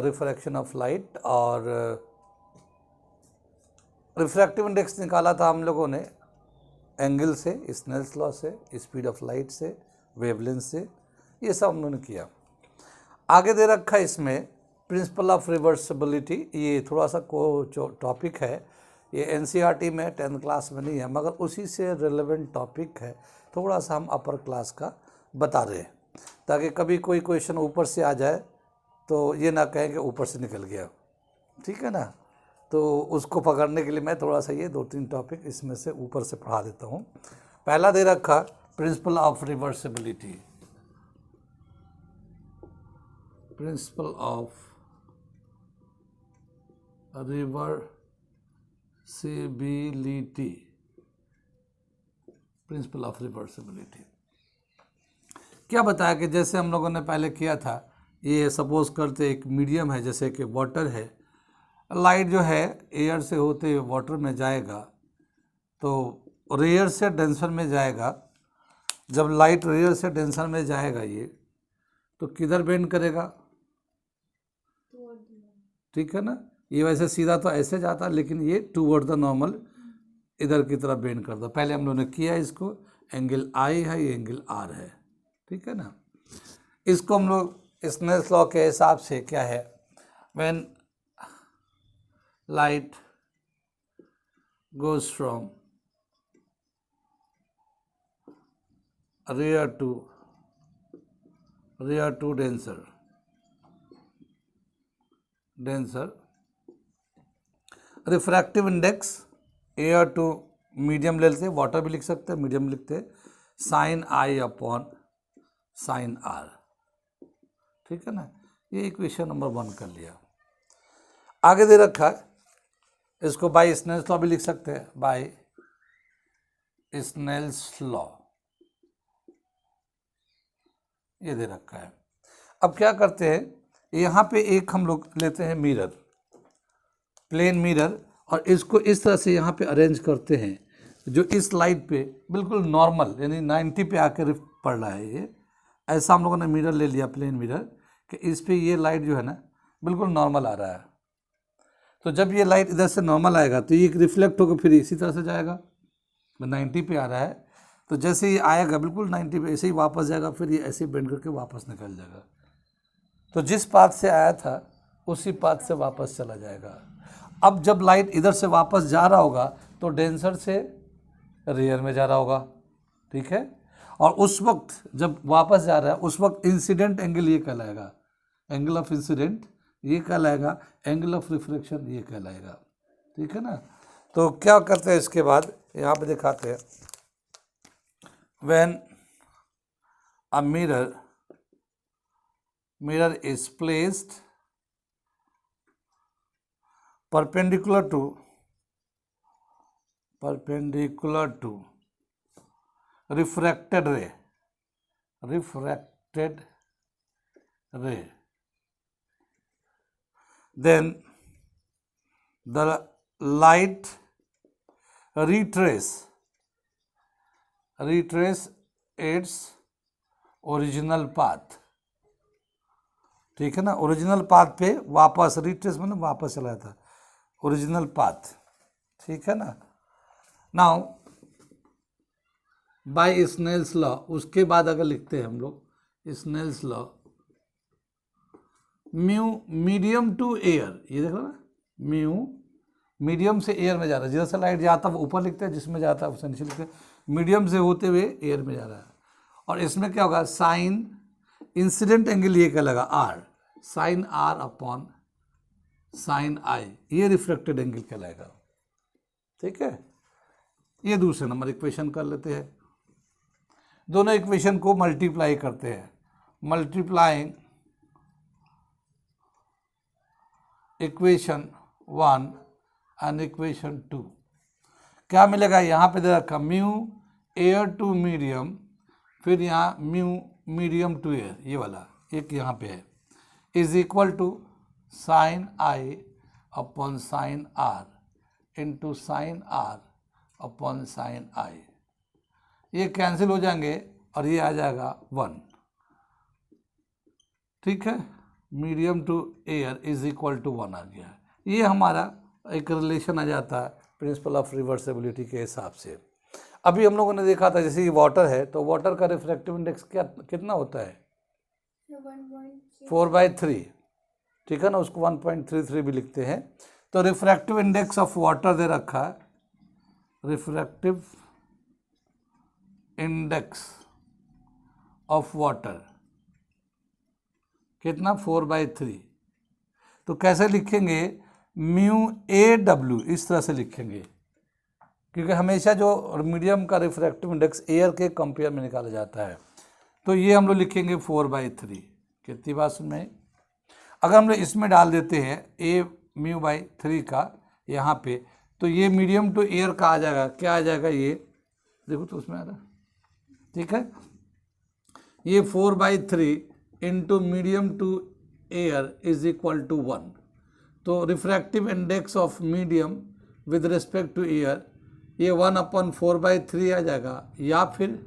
Refraction of light, और refractive index निकाला था हम लोगों ने एंगल से, स्नेल्स लॉ से, स्पीड ऑफ लाइट से, वेवलेंथ से, ये सब हम लोगों ने किया। आगे दे रखा है इसमें प्रिंसिपल ऑफ रिवर्सिबिलिटी। ये थोड़ा सा जो टॉपिक है ये एनसीईआरटी में 10th क्लास में नहीं है, मगर उसी से रिलेवेंट टॉपिक है, थोड़ा सा हम अपर क्लास का बता रहे हैं, ताकि कभी कोई क्वेश्चन ऊपर से आ जाए तो ये ना कहें कि ऊपर से निकल गया, ठीक है ना। तो उसको पकड़ने के लिए मैं थोड़ा सा ये 2-3 टॉपिक इसमें से ऊपर से पढ़ा देता हूँ। पहला दे रखा principal of reversibility, principal of reversibility, principal of reversibility क्या बताया कि जैसे हम लोगों ने पहले किया था, ये सपोज करते एक मीडियम है, जैसे कि वाटर है, लाइट जो है एयर से होते हुए वाटर में जाएगा तो रेयर से डेंसर में जाएगा। जब लाइट रेयर से डेंसर में जाएगा ये तो किधर बेंड करेगा, ठीक है ना। ये वैसे सीधा तो ऐसे जाता, लेकिन ये टूवर्ड द नॉर्मल इधर की तरफ बेंड करता। पहले हम लोगों ने किया इसको, एंगल आई है, ये एंगल आर है, ठीक है ना। इसको हम लोग स्नेल्स लॉ के हिसाब से क्या है, when light goes from rear to denser, refractive index air to medium ले लेते हैं, वाटर भी लिख सकते हैं, मीडियम लिखते हैं, साइन आई अपॉन साइन आर, ठीक है ना। ये इक्वेशन नंबर 1 कर लिया। आगे दे रखा है, इसको बाय स्नेल्स लॉ भी लिख सकते हैं, बाय स्नेल्स लॉ, ये दे रखा है। अब क्या करते हैं, यहाँ पे एक हम लोग लेते हैं मिरर, प्लेन मिरर, और इसको इस तरह से यहाँ पे अरेंज करते हैं जो इस लाइट पे बिल्कुल नॉर्मल यानी 90 पे आकर पड़ रहा है। ये ऐसा हम लोगों ने मिरर ले लिया, प्लेन मिरर, कि इस पे ये लाइट जो है ना बिल्कुल नॉर्मल आ रहा है। तो जब ये लाइट इधर से नॉर्मल आएगा तो ये रिफ्लेक्ट होकर फिर इसी तरह से जाएगा, 90 पे आ रहा है, तो जैसे ये आएगा बिल्कुल 90 पे ऐसे ही वापस जाएगा, फिर ये ऐसे बेंड करके वापस निकल जाएगा। तो जिस पाथ से आया था उसी पाथ से वापस चला जाएगा। अब जब लाइट इधर से वापस जा रहा होगा तो डेंसर से रेयर में जा रहा होगा, ठीक है। और उस वक्त जब वापस जा रहा है उस वक्त इंसिडेंट एंगल ये कहलाएगा, एंगल ऑफ इंसिडेंट ये कहलाएगा, एंगल ऑफ रिफ्लेक्शन ये कहलाएगा, ठीक है ना। तो क्या करते हैं इसके बाद यहाँ पे दिखाते हैं, when a mirror is placed perpendicular to refracted ray, then the light retrace its original path, ठीक है ना। ओरिजिनल पाथ पे वापस, रिट्रेस मतलब वापस चला जाता, ओरिजिनल पाथ, ठीक है ना। नाउ बाय स्नेल्स लॉ, उसके बाद अगर लिखते हैं हम लोग Snell's law, mu medium to air, ये देखो ना, म्यू मीडियम से एयर में जा रहा है, जिधर से लाइट जाता है वो ऊपर लिखते हैं, जिसमें जाता है उसे नीचे लिखते हैं, मीडियम से होते हुए एयर में जा रहा है। और इसमें क्या होगा, साइन इंसिडेंट एंगल ये क्या लगा, R, sine R upon sine I, ये रिफ्लेक्टेड एंगल कहलाएगा, ठीक है। ये दूसरे नंबर इक्वेशन कर लेते हैं, दोनों इक्वेशन को मल्टीप्लाई करते हैं, मल्टीप्लाइंग इक्वेशन 1 एंड इक्वेशन 2, क्या मिलेगा, यहाँ पे दे रखा म्यू एयर टू मीडियम, फिर यहाँ म्यू मीडियम टू एयर, ये वाला एक यहाँ पे है, is equal to sine I upon sine R into sine R upon sine I, ये कैंसिल हो जाएंगे और ये आ जाएगा 1, ठीक है। Medium to air is equal to 1 आ गया है। ये हमारा एक रिलेशन आ जाता है प्रिंसिपल ऑफ रिवर्सिबिलिटी के हिसाब से। अभी हम लोगों ने देखा था जैसे ये वाटर है तो वाटर का रिफ्रैक्टिव इंडेक्स कितना होता है 4/3, ठीक है ना, उसको 1.33 भी लिखते हैं। तो रिफ्रैक्टिव इंडेक्स ऑफ वाटर दे रखा है, रिफ्रैक्टिव इंडेक्स ऑफ वाटर कितना 4/3। तो कैसे लिखेंगे, μAW इस तरह से लिखेंगे, क्योंकि हमेशा जो मीडियम का रिफ्रैक्टिव इंडेक्स एयर के कंपेयर में निकाला जाता है। तो ये हम लोग लिखेंगे 4/3। कितनी बात सुन, अगर हम लोग इसमें डाल देते हैं A/3 का यहाँ पे, तो ये मीडियम टू एयर का आ जाएगा, क्या आ जाएगा, ये देखो तो उसमें आ रहा, ठीक है, ये 4/3 into medium to air is equal to 1। तो refractive index of medium with respect to air ये 1/4/3 आ जाएगा, या फिर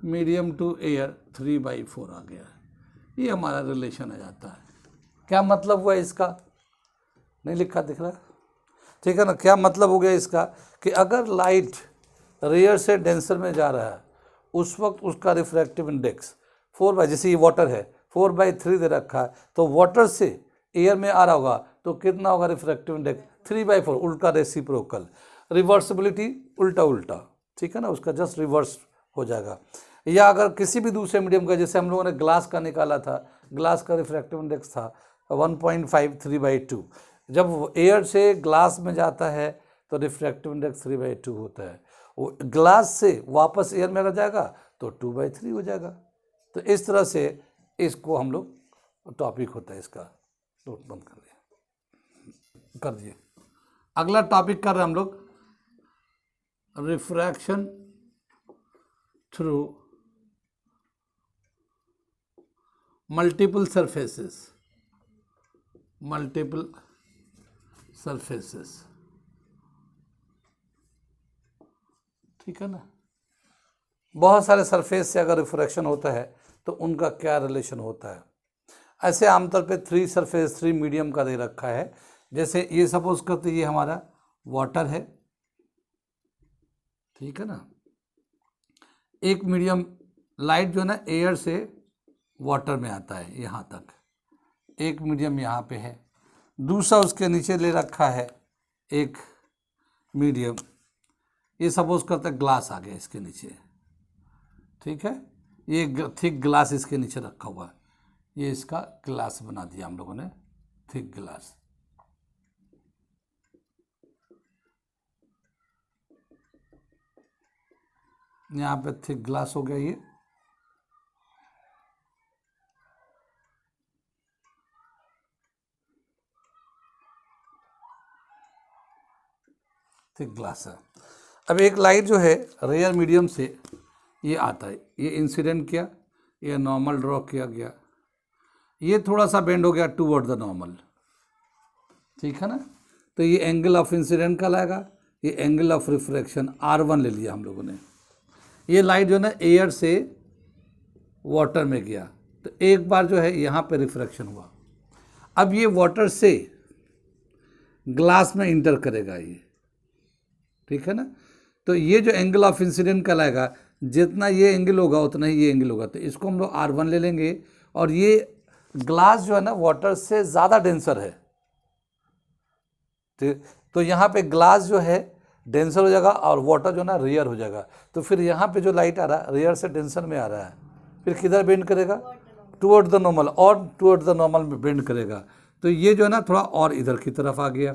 मीडियम टू एयर 3/4 आ गया। ये हमारा रिलेशन आ जाता है। क्या मतलब हुआ इसका, नहीं लिखा दिख रहा, ठीक है ना। क्या मतलब हो गया इसका कि अगर लाइट रेयर से डेंसर में जा रहा है उस वक्त उसका रिफ्रैक्टिव इंडेक्स 4 जैसे ये वाटर है 4/3 दे रखा है, तो वाटर से एयर में आ रहा होगा तो कितना होगा रिफ्रैक्टिव इंडेक्स 3/4, उल्टा रेसिप्रोकल। रिवर्सिबिलिटी उल्टा उल्टा, ठीक है ना, उसका जस्ट रिवर्स हो जाएगा। या अगर किसी भी दूसरे मीडियम का, जैसे हम लोगों ने ग्लास का निकाला था, ग्लास का रिफ्रैक्टिव इंडेक्स था 1.53/2, जब एयर से ग्लास में जाता है तो रिफ्रैक्टिव इंडेक्स 3/2 होता है। वो ग्लास से वापस एयर में अगर जाएगा तो 2/3 हो जाएगा। तो इस तरह से इसको हम लोग टॉपिक होता है इसका, नोट बंद कर दिए। अगला टॉपिक कर रहे हैं हम लोग, रिफ्रैक्शन थ्रू मल्टीपल सरफेसेस, ठीक है ना। बहुत सारे सरफेस से अगर रिफ्रैक्शन होता है तो उनका क्या रिलेशन होता है। ऐसे आमतौर पे 3 सरफेस 3 मीडियम का दे रखा है। जैसे ये सपोज करते ये हमारा वाटर है, ठीक है ना, एक मीडियम लाइट जो है ना एयर से वाटर में आता है यहाँ तक, एक मीडियम यहाँ पे है, दूसरा उसके नीचे ले रखा है एक मीडियम, ये सपोज करते ग्लास आ गया इसके नीचे, ठीक है, ये थिक ग्लास इसके नीचे रखा हुआ है, ये इसका ग्लास बना दिया हम लोगों ने, थिक ग्लास। यहाँ पे थिक ग्लास हो गया ये, थिक ग्लास है। अब एक लाइट जो है रेयर मीडियम से ये आता है, ये इंसिडेंट किया, ये नॉर्मल ड्रॉ किया गया, ये थोड़ा सा बेंड हो गया टूवर्ड द नॉर्मल, ठीक है ना। तो ये एंगल ऑफ इंसिडेंट का लाएगा, ये एंगल ऑफ रिफ्रैक्शन R1 ले लिया हम लोगों ने। ये लाइट जो है ना एयर से वाटर में गया तो एक बार जो है यहाँ पे रिफ्रैक्शन हुआ, अब ये वाटर से ग्लास में इंटर करेगा ये, ठीक है ना। तो ये जो एंगल ऑफ इंसिडेंट का लाएगा, जितना ये एंगल होगा उतना ही ये एंगल होगा, तो इसको हम लोग R1 ले लेंगे। और ये ग्लास जो है ना वाटर से ज़्यादा डेंसर है, तो यहाँ पे ग्लास जो है डेंसर हो जाएगा और वाटर जो है ना रेयर हो जाएगा। तो फिर यहाँ पे जो लाइट आ रहा है रेयर से डेंसर में आ रहा है, फिर किधर बेंड करेगा, टुवर्ड द नॉर्मल, और टुवर्ड द नॉर्मल में बेंड करेगा। तो ये जो है ना थोड़ा और इधर की तरफ आ गया,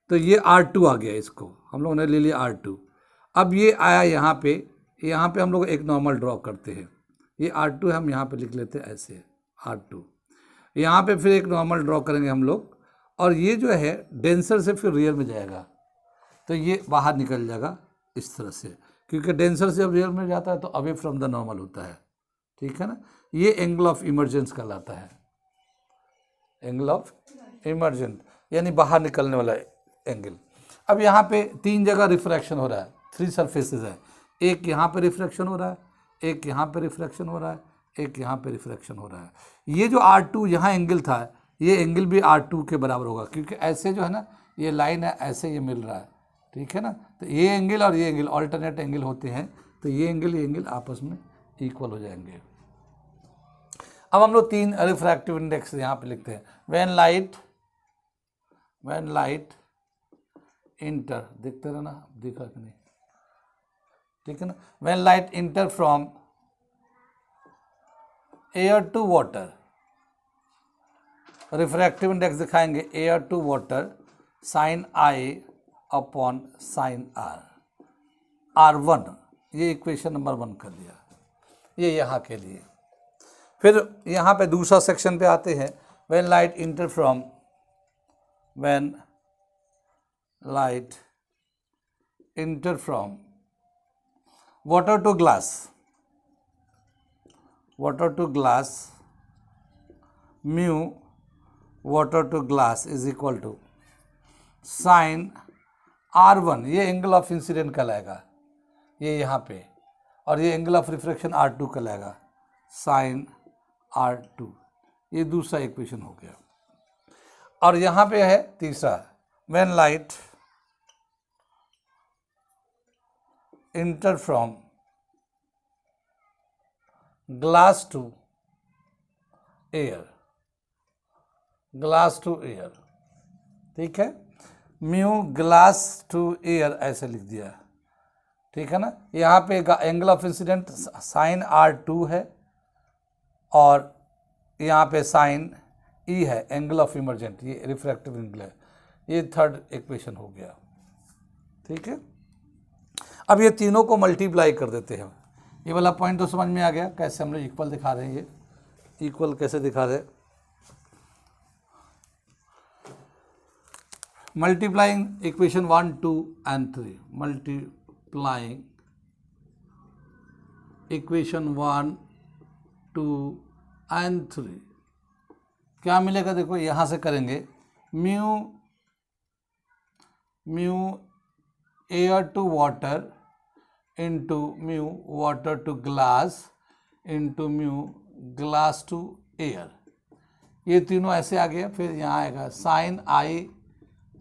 तो ये R2 आ गया, इसको हम लोगों ने ले लिया R2। अब ये आया यहाँ पे हम लोग एक नॉर्मल ड्रॉ करते हैं, ये R2 हम यहाँ पे लिख लेते हैं ऐसे R2, यहाँ पे फिर एक नॉर्मल ड्रॉ करेंगे हम लोग, और ये जो है डेंसर से फिर रियर में जाएगा, तो ये बाहर निकल जाएगा इस तरह से, क्योंकि डेंसर से जब रियर में जाता है तो अवे फ्रॉम द नॉर्मल होता है, ठीक है ना। ये एंगल ऑफ इमर्जेंस कहलाता है, एंगल ऑफ इमर्जेंस यानी बाहर निकलने वाला एंगल। अब यहाँ पे 3 जगह रिफ्रैक्शन हो रहा है, 3 सरफेसेस है, एक यहाँ पे रिफ्रैक्शन हो रहा है, एक यहाँ पे रिफ्रैक्शन हो रहा है, एक यहाँ पे रिफ्रैक्शन हो रहा है। ये जो R2 यहाँ एंगल था, ये एंगल भी R2 के बराबर होगा, क्योंकि ऐसे जो है ना ये लाइन है, ऐसे ये मिल रहा है, ठीक है ना। तो ये एंगल और ये एंगल ऑल्टरनेट एंगल होते हैं, तो ये एंगल आपस में इक्वल हो जाएंगे। अब हम लोग 3 रिफ्रैक्टिव इंडेक्स यहाँ पे लिखते हैं। व्हेन लाइट इंटर, देखते रहना, दिखा कि नहीं, ठीक है ना। When light enter from air to water, refractive index दिखाएंगे air to water sine I upon sine R, R1, ये इक्वेशन नंबर 1 कर दिया, ये यहाँ के लिए। फिर यहाँ पे दूसरा सेक्शन पे आते हैं। When light enter from water to glass, mu water to glass is equal to sine R1, ये एंगल ऑफ इंसिडेंट कहलाएगा, ये यहाँ पे, और ये एंगल ऑफ रिफ्रैक्शन R2 कहलाएगा, साइन R2, ये दूसरा इक्वेशन हो गया। और यहाँ पे है तीसरा, when light enter from glass to air, ठीक है, म्यू ग्लास टू एयर ऐसे लिख दिया, ठीक है ना। यहाँ पे angle of incidence sign R2 है, और यहाँ पे साइन E है, एंगल ऑफ इमर्जेंट, ये रिफ्रैक्टिव एंगल है, ये थर्ड इक्वेशन हो गया, ठीक है। अब ये तीनों को मल्टीप्लाई कर देते हैं। ये वाला पॉइंट तो समझ में आ गया, कैसे हम लोग इक्वल दिखा रहे हैं, ये इक्वल कैसे दिखा रहे हैं। Multiplying equation 1, 2 and 3, multiplying equation 1, 2 and 3, क्या मिलेगा देखो, यहाँ से करेंगे mu air to water into mu water to glass into mu glass to air, ये तीनों ऐसे आ गया। फिर यहाँ आएगा साइन I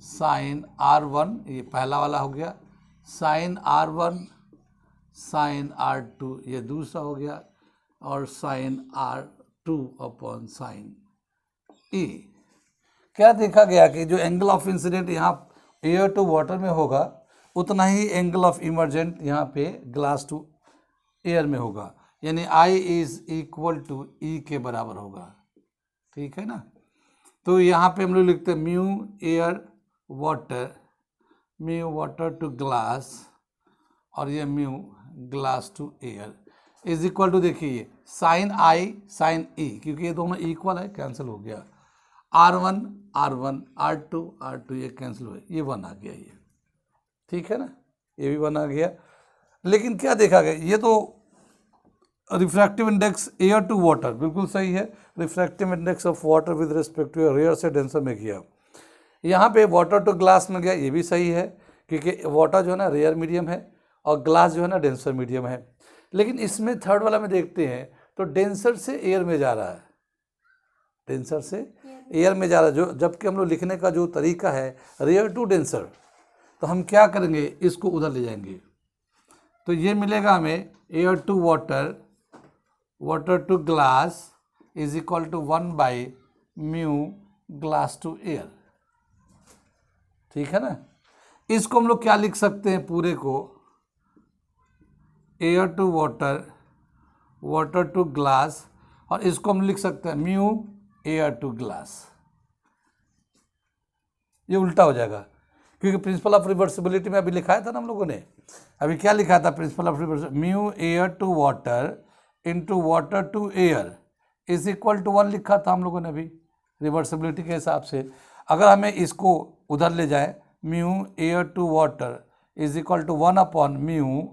साइन R1, ये पहला वाला हो गया, साइन R1 साइन R2, ये दूसरा हो गया, और sign R2 upon sine E। क्या देखा गया कि जो एंगल ऑफ इंसिडेंट यहाँ एयर टू वाटर में होगा, उतना ही एंगल ऑफ इमर्जेंट यहाँ पे ग्लास टू एयर में होगा, यानी I is equal to E के बराबर होगा, ठीक है ना। तो यहाँ पे हम लोग लिखते हैं म्यू वाटर टू ग्लास, और ये mu glass to air is equal to, देखिए साइन I साइन E, क्योंकि ये दोनों इक्वल है, कैंसिल हो गया, R1 R2 ये कैंसिल हुए, ये 1 आ गया, ये ठीक है ना, ये भी 1 आ गया। लेकिन क्या देखा गया, ये तो refractive index air to water बिल्कुल सही है, refractive index of water with respect to rare से डेंसर में किया। यहाँ पे वाटर टू ग्लास में गया, ये भी सही है, क्योंकि वाटर जो है ना रेयर मीडियम है, और ग्लास जो है ना डेंसर मीडियम है। लेकिन इसमें थर्ड वाला में देखते हैं तो डेंसर से एयर में जा रहा है, डेंसर से एयर में जा रहा है, जो जबकि हम लोग लिखने का जो तरीका है रेयर टू डेंसर, तो हम क्या करेंगे, इसको उधर ले जाएंगे, तो ये मिलेगा हमें air to water to glass is equal to 1/म्यू ग्लास टू एयर, ठीक है ना। इसको हम लोग क्या लिख सकते हैं, पूरे को air to water to glass, और इसको हम लिख सकते हैं म्यू एयर टू ग्लास, ये उल्टा हो जाएगा, क्योंकि प्रिंसिपल ऑफ रिवर्सिबिलिटी में अभी लिखाया था ना हम लोगों ने, अभी क्या लिखा था principle of reversibility, mu air to water into water to air is equal to 1 लिखा था हम लोगों ने अभी रिवर्सिबिलिटी के हिसाब से। अगर हमें इसको उधर ले जाए, mu air to water is equal to 1/म्यू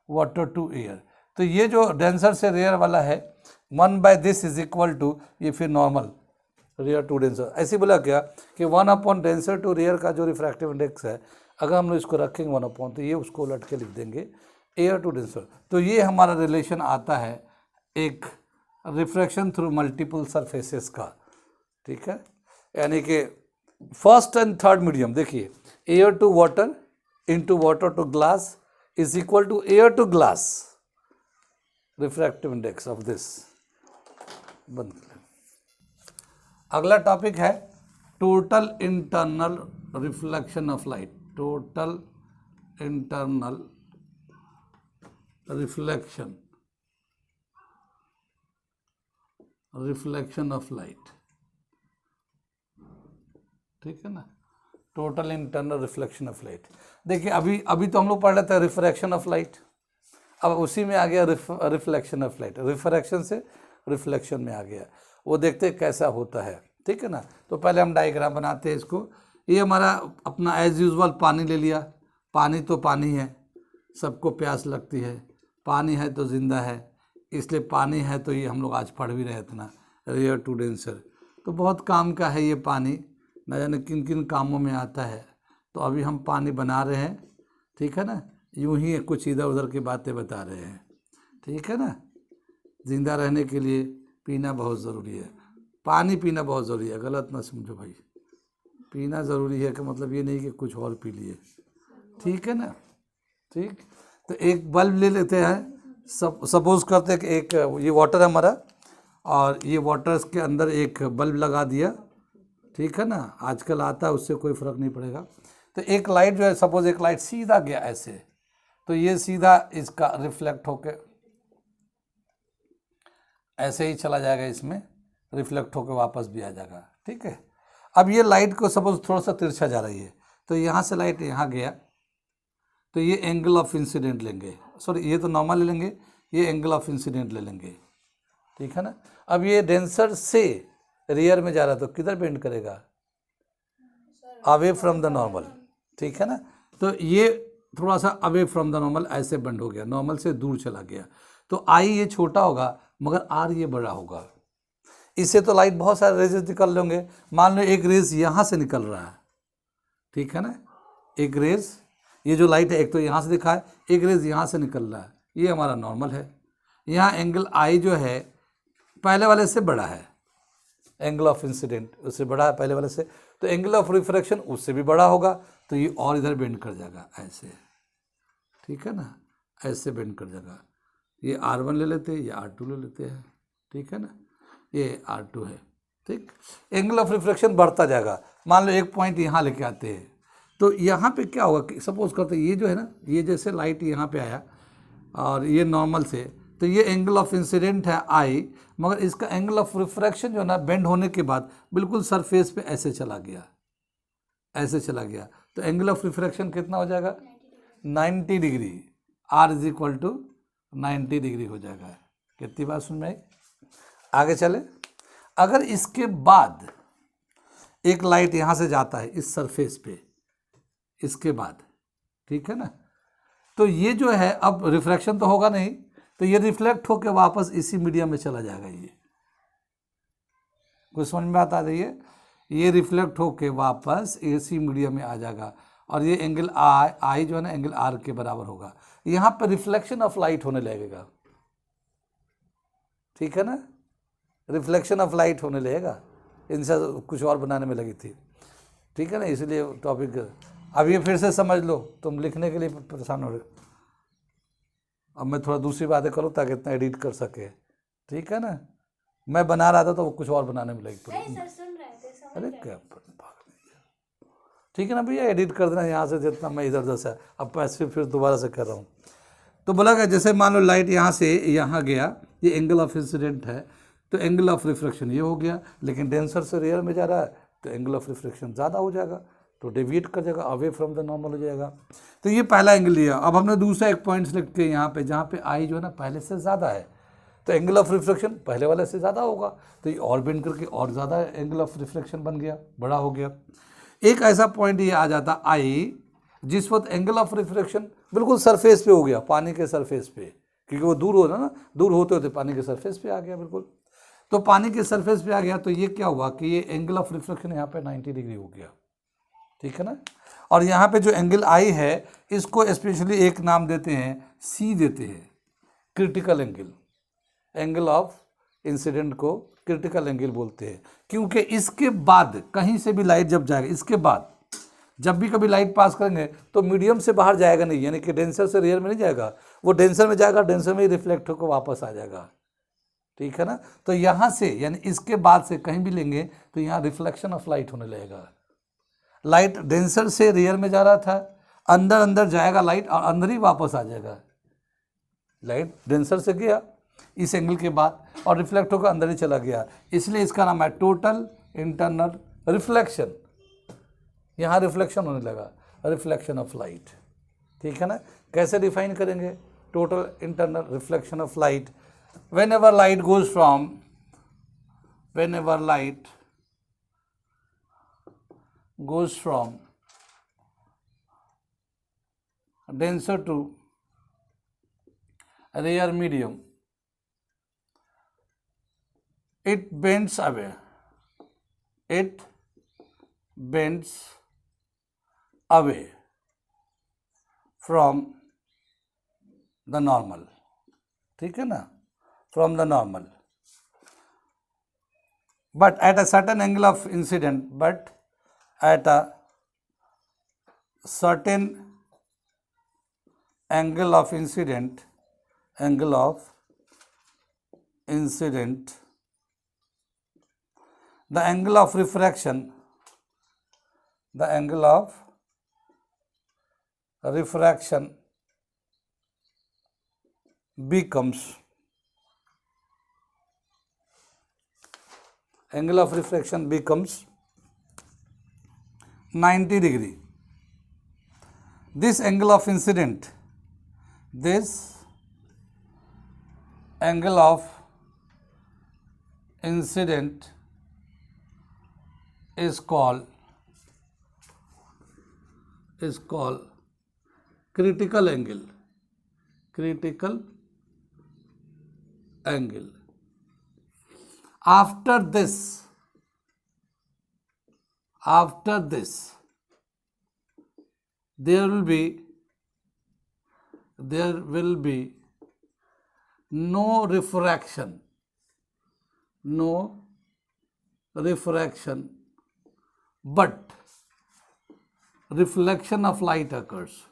वाटर टू एयर, तो ये जो डेंसर से रेयर वाला है 1/दिस इज इक्वल टू, ये फिर नॉर्मल रेयर टू डेंसर, ऐसे बोला क्या कि 1/डेंसर टू रेयर का जो रिफ्रैक्टिव इंडेक्स है, अगर हम लोग इसको रखेंगे 1/, तो ये उसको उलट के लिख देंगे एयर टू डेंसर। तो ये हमारा रिलेशन आता है एक रिफ्रैक्शन थ्रू मल्टीपल सरफेसेस का, ठीक है। यानी कि फर्स्ट एंड थर्ड मीडियम, देखिए air to water into water to glass is equal to air to glass, refractive index of this. बंद कर लें। अगला टॉपिक है total internal reflection of light. Total internal reflection of light, ठीक है ना। Total internal reflection of light. देखिए अभी तो हम लोग पढ़ रहे थे रिफ्रैक्शन ऑफ लाइट, अब उसी में आ गया रिफ्लेक्शन ऑफ लाइट। रिफ्रैक्शन से रिफ्लेक्शन में आ गया, वो देखते कैसा होता है, ठीक है ना। तो पहले हम डायग्राम बनाते हैं इसको। ये हमारा अपना एज यूजुअल पानी ले लिया। पानी तो पानी है, सबको प्यास लगती है, पानी है तो जिंदा है, इसलिए पानी है तो ये हम लोग आज पढ़ भी रहे थे ना, रेयर टू डेंसर। तो बहुत काम का है ये पानी, न जाने किन किन कामों में आता है। तो अभी हम पानी बना रहे हैं, ठीक है ना। यूं ही कुछ इधर उधर की बातें बता रहे हैं, ठीक है ना। जिंदा रहने के लिए पीना बहुत ज़रूरी है, पानी पीना बहुत ज़रूरी है, गलत ना समझो भाई। पीना ज़रूरी है का मतलब ये नहीं कि कुछ और पी लिए, ठीक है ना। ठीक, तो एक बल्ब ले लेते हैं। सपोज करते हैं कि एक ये वाटर है हमारा, और ये वाटर के अंदर एक बल्ब लगा दिया, ठीक है ना। आजकल आता है, उससे कोई फ़र्क नहीं पड़ेगा। तो एक लाइट जो है, सपोज एक लाइट सीधा गया ऐसे, तो ये सीधा इसका रिफ्लेक्ट होके ऐसे ही चला जाएगा, इसमें रिफ्लेक्ट होकर वापस भी आ जाएगा, ठीक है। अब ये लाइट को सपोज थोड़ा सा तिरछा जा रही है, तो यहाँ से लाइट यहाँ गया, तो ये एंगल ऑफ इंसिडेंट लेंगे, सॉरी ये तो नॉर्मल ले लेंगे, ये एंगल ऑफ इंसिडेंट ले लेंगे, ठीक है ना। अब ये डेंसर से रियर में जा रहा है, तो किधर बेंड करेगा, अवे फ्रॉम द नॉर्मल, ठीक है ना। तो ये थोड़ा सा अवे फ्रॉम द नॉर्मल ऐसे बेंड हो गया, नॉर्मल से दूर चला गया। तो आई ये छोटा होगा मगर आर ये बड़ा होगा। इससे तो लाइट बहुत सारे रेजेस निकल लेंगे। मान लो एक रेज यहाँ से निकल रहा है, ठीक है ना। एक रेज, ये जो लाइट है एक तो यहाँ से दिखा है, एक रेज यहाँ से निकल रहा है, ये हमारा नॉर्मल है। यहाँ एंगल आई जो है पहले वाले से बड़ा है, एंगल ऑफ इंसिडेंट उससे बड़ा है पहले वाले से, तो एंगल ऑफ रिफ्रैक्शन उससे भी बड़ा होगा, तो ये और इधर बेंड कर जाएगा ऐसे, ठीक है ना, ऐसे बेंड कर जाएगा। ये R1 ले लेते हैं, ये R2 ले लेते हैं, ठीक है ना, ये R2 है, ठीक। एंगल ऑफ रिफ्रैक्शन बढ़ता जाएगा। मान लो एक पॉइंट यहाँ लेके आते हैं, तो यहाँ पे क्या होगा कि सपोज करते हैं ये जो है ना, ये जैसे लाइट यहाँ पे आया और ये नॉर्मल से, तो ये एंगल ऑफ इंसिडेंट है आई, मगर इसका एंगल ऑफ रिफ्रैक्शन जो है ना बेंड होने के बाद बिल्कुल सरफेस पे ऐसे चला गया, ऐसे चला गया। तो एंगल ऑफ रिफ्रैक्शन कितना हो जाएगा, 90 degree. R is equal to 90 degree हो जाएगा। कितनी बात सुन में आई? आगे चले। अगर इसके बाद एक लाइट यहाँ से जाता है इस सरफेस पे, इसके बाद, ठीक है ना, तो ये जो है अब रिफ्रैक्शन तो होगा नहीं, तो ये रिफ्लेक्ट होकर वापस इसी मीडियम में चला जाएगा। ये कुछ समझ में बात आ रही है? ये रिफ्लेक्ट होकर वापस इसी मीडियम में आ जाएगा, और ये एंगल आई जो है ना एंगल आर के बराबर होगा। यहाँ पर रिफ्लेक्शन ऑफ लाइट होने लगेगा, ठीक है ना, रिफ्लेक्शन ऑफ लाइट होने लगेगा। इनसे कुछ और बनाने में लगी थी, ठीक है ना, इसलिए टॉपिक अब ये फिर से समझ लो, तुम लिखने के लिए परेशान हो रहे। अब मैं थोड़ा दूसरी बातें करूँ ताकि इतना एडिट कर सके, ठीक है ना। मैं बना रहा था तो वो कुछ और बनाने में लगी पड़ी। अरे क्या, ठीक है ना भैया, एडिट कर देना यहाँ से जितना मैं इधर उधर से, अब पैसे फिर दोबारा से कर रहा हूँ। तो बोला गया जैसे मान लो लाइट यहाँ से यहाँ गया, ये एंगल ऑफ इंसिडेंट है, तो एंगल ऑफ रिफ्रैक्शन ये हो गया, लेकिन डेंसर से रेयर में जा रहा है तो एंगल ऑफ रिफ्रैक्शन ज़्यादा हो जाएगा, तो डेविएट कर जाएगा, अवे फ्रॉम द नॉर्मल हो जाएगा। तो ये पहला एंगल लिया। अब हमने दूसरा एक पॉइंट सेलेक्ट किया यहाँ पे, जहाँ पे आई जो है ना पहले से ज़्यादा है, तो एंगल ऑफ रिफ्रैक्शन पहले वाले से ज़्यादा होगा, तो ये और बेंड करके और ज़्यादा एंगल ऑफ रिफ्रैक्शन बन गया, बड़ा हो गया। एक ऐसा पॉइंट ये आ जाता आई जिस वक्त एंगल ऑफ रिफ्रैक्शन बिल्कुल सरफेस पे हो गया, पानी के सरफेस पे, क्योंकि वो दूर हो रहा ना, दूर होते होते पानी के सरफेस पे आ गया बिल्कुल। तो पानी के सरफेस पे आ गया, तो ये क्या हुआ कि ये एंगल ऑफ रिफ्रैक्शन यहाँ पे 90 डिग्री हो गया, ठीक है ना। और यहाँ पे जो एंगल आई है इसको स्पेशली एक नाम देते हैं, सी देते हैं, critical angle, angle of incident को क्रिटिकल एंगल बोलते हैं, क्योंकि इसके बाद कहीं से भी लाइट जब जाएगा, इसके बाद जब भी कभी लाइट पास करेंगे तो मीडियम से बाहर जाएगा नहीं, यानी कि डेंसर से रेयर में नहीं जाएगा, वो डेंसर में जाएगा, डेंसर में ही रिफ्लेक्ट होकर वापस आ जाएगा। ठीक है ना। तो यहाँ से यानी इसके बाद से कहीं भी लेंगे तो यहाँ रिफ्लेक्शन ऑफ लाइट होने लगेगा। लाइट डेंसर से रेयर में जा रहा था, अंदर अंदर जाएगा लाइट और अंदर ही वापस आ जाएगा। लाइट डेंसर से गया इस एंगल के बाद और रिफ्लेक्ट होकर अंदर ही चला गया, इसलिए इसका नाम है टोटल इंटरनल रिफ्लेक्शन। यहाँ रिफ्लेक्शन होने लगा, रिफ्लेक्शन ऑफ लाइट। ठीक है ना। कैसे डिफाइन करेंगे total internal reflection of light? whenever light goes from denser to rare medium, it bends away from the normal। ठीक है ना, from the normal, but at a certain angle of incident, the angle of refraction becomes angle of refraction becomes 90 degree। This angle of incident is called critical angle। After this there will be no refraction, but reflection of light occurs।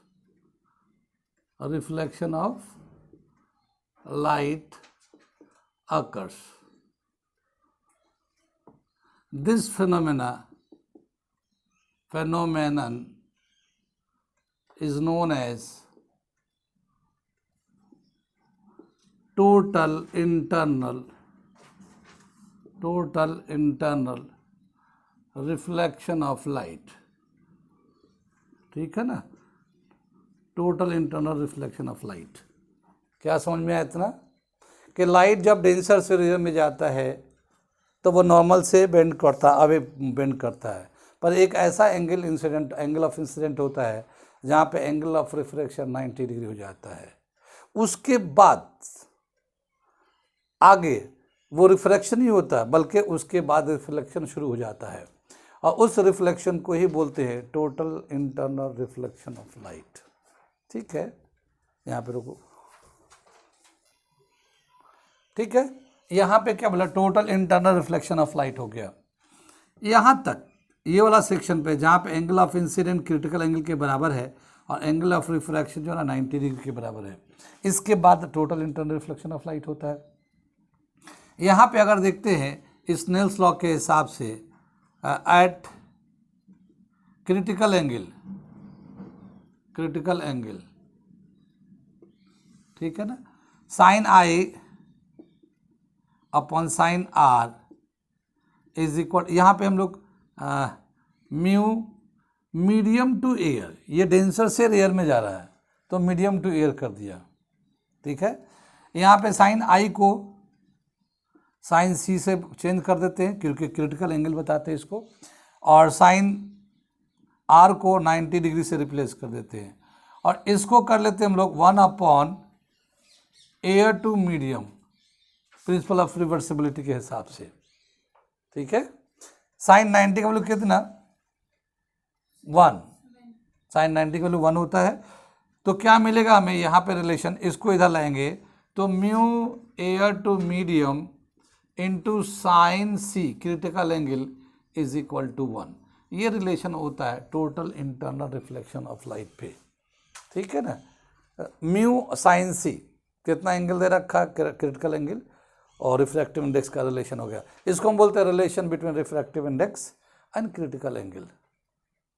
This phenomenon is known as total internal reflection of light। ठीक है ना, total internal reflection of light. क्या समझ में आया इतना कि light जब डेंसर से रेयर में जाता है तो वो नॉर्मल से बेंड करता है, पर एक ऐसा एंगल ऑफ इंसिडेंट होता है जहाँ पे एंगल ऑफ रिफ्रैक्शन 90 डिग्री हो जाता है। उसके बाद आगे वो रिफ्रैक्शन ही होता है, बल्कि उसके बाद रिफ्लेक्शन शुरू हो जाता है, और उस रिफ्लेक्शन को ही बोलते हैं total internal reflection of light. ठीक है, यहाँ पे रुको। ठीक है, यहाँ पे क्या बोला, total internal reflection of light हो गया। यहाँ तक ये वाला सेक्शन पे जहाँ पे angle of incident critical angle के बराबर है और एंगल ऑफ रिफ्रैक्शन जो है ना 90 डिग्री के बराबर है, इसके बाद total internal reflection of light होता है। यहाँ पे अगर देखते हैं स्नेल्स लॉ के हिसाब से एट क्रिटिकल एंगल, ठीक है ना, sine I upon sine r is equal, यहाँ पे हम लोग म्यू मीडियम टू एयर, ये डेंसर से रेयर में जा रहा है तो मीडियम टू एयर कर दिया। ठीक है, यहाँ पे साइन आई को साइन सी से चेंज कर देते हैं क्योंकि क्रिटिकल एंगल बताते हैं इसको, और साइन आर को 90 डिग्री से रिप्लेस कर देते हैं, और इसको कर लेते हैं हम लोग 1 upon air to medium, principle of reversibility के हिसाब से। ठीक है, साइन 90 का वैल्यू कितना 1, साइन 90 का वैल्यू 1 होता है, तो क्या मिलेगा हमें यहाँ पे रिलेशन, इसको इधर लाएंगे तो mu air to medium into sine c critical angle is equal to 1। ये रिलेशन होता है total internal reflection of light पे, ठीक है ना। म्यू साइन सी कितना एंगल दे रखा है, क्रिटिकल एंगल, और रिफ्रैक्टिव इंडेक्स का रिलेशन हो गया। इसको हम बोलते हैं relation between refractive index and critical angle.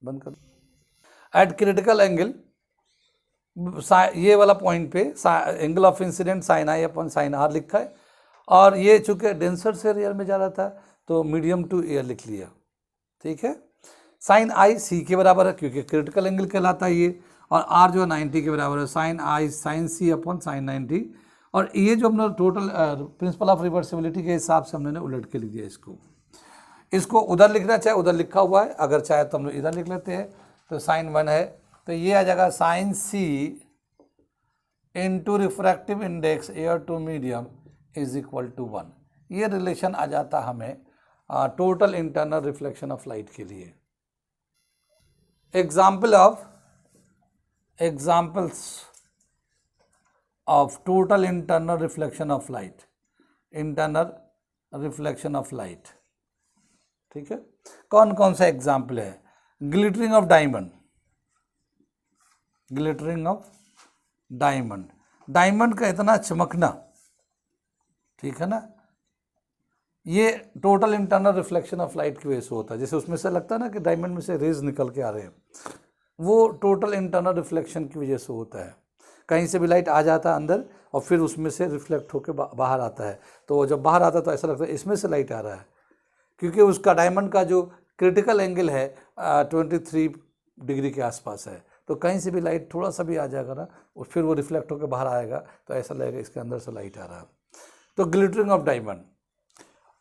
बंद कर। एट क्रिटिकल एंगल, ये वाला पॉइंट पे angle of incidence sine I upon sine r लिखा है, और ये चूंकि डेंसर से एयर में जा रहा था तो मीडियम टू एयर लिख लिया, ठीक है। साइन आई सी के बराबर है क्योंकि क्रिटिकल एंगल कहलाता है ये, और आर जो है 90 के बराबर है, साइन आई साइन सी अपॉन साइन 90। और ये जो हमने टोटल प्रिंसिपल ऑफ रिवर्सिबिलिटी के हिसाब से हमने उलट के लिख दिया इसको उधर लिखना चाहे उधर लिखा हुआ है, अगर चाहे तो हम लोग इधर लिख लेते हैं। तो साइन 1 है तो ये आ जाएगा sine c into refractive index air to medium is equal to 1। ये रिलेशन आ जाता हमें total internal reflection of light के लिए। Examples of total internal reflection of light, internal reflection of light, ठीक है। कौन कौन सा एग्जाम्पल है? Glittering of diamond, glittering of diamond, diamond का इतना चमकना, ठीक है ना, ये total internal reflection of light की वजह से होता है। जैसे उसमें से लगता है ना कि डायमंड में से रेज निकल के आ रहे हैं, वो टोटल इंटरनल रिफ्लेक्शन की वजह से होता है। कहीं से भी लाइट आ जाता है अंदर और फिर उसमें से रिफ्लेक्ट होकर बाहर आता है, तो जब बाहर आता है तो ऐसा लगता है इसमें से लाइट आ रहा है, क्योंकि उसका डायमंड का जो क्रिटिकल एंगल है 23 डिग्री के आसपास है। तो कहीं से भी लाइट थोड़ा सा भी आ जाएगा ना और फिर वो रिफ्लेक्ट होकर बाहर आएगा तो ऐसा लगेगा इसके अंदर से लाइट आ रहा है। तो ग्लिटरिंग ऑफ डायमंड।